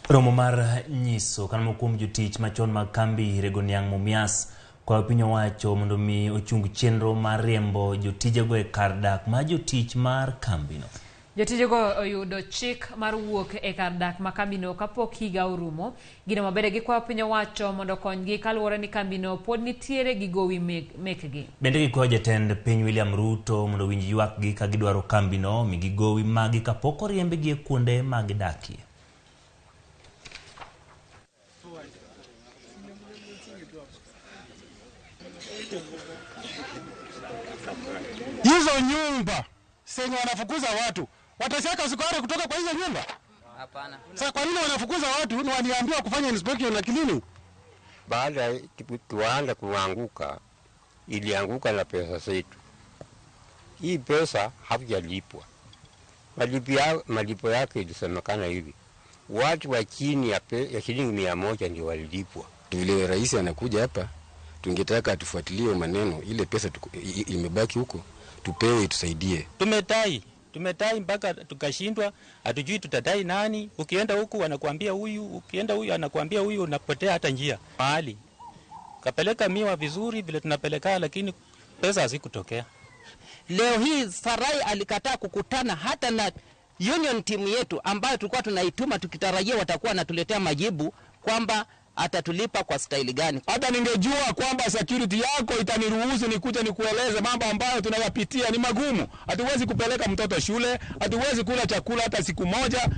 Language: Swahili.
Romo mar nyiso kan mokuom jotich machon mag kambi Regoniang Mumias kwa piny owacho mondo mi ochung chenro mar riembo jotijego e kar dak ma jotich mar kambino. Jotijego oyudo chik mar wuok e kar dak ma kambino kapok higa orumo. Gino mabede gikwayo piny owacho mondo konygi kaluwore ni kambino pod nitiere gi gowi mekgi. Bende gikwayo jatend piny William Ruto mondo winj ywakgi ka gidwaro kambino migi gowi magi kapok oriembgi e kuonde ma gidakie. Hizo nyumba senye wanafukuza watu watashaka sukari kutoka kwa hizo nyumba? Hapana. Sasa kwa nini wanafukuza watu na waliambiwa kufanya inspection na kilini? Baada tuanza kuanguka, ilianguka na pesa zetu. Hii pesa havijalipwa. Malipo yake ilisemekana hivi. Watu wa chini ya shilingi 100 ndio walilipwa. Vile rais anakuja hapa, tungetaka tufuatilie maneno, ile pesa imebaki huko, tupewe tusaidie. Tumetai mpaka tukashindwa, hatujui tutadai nani. Ukienda huku wanakuambia huyu, ukienda huyu anakuambia huyu, unapotea hata njia. Mahali kapeleka miwa vizuri vile tunapeleka, lakini pesa hazikutokea. Leo hii Sarai alikataa kukutana hata na union team yetu ambayo tulikuwa tunaituma tukitarajia watakuwa natuletea majibu kwamba atatulipa kwa staili gani. Hata ningejua kwamba security yako itaniruhusu nikuje nikueleze mambo ambayo tunayapitia ni magumu. Hatuwezi kupeleka mtoto shule, hatuwezi kula chakula hata siku moja.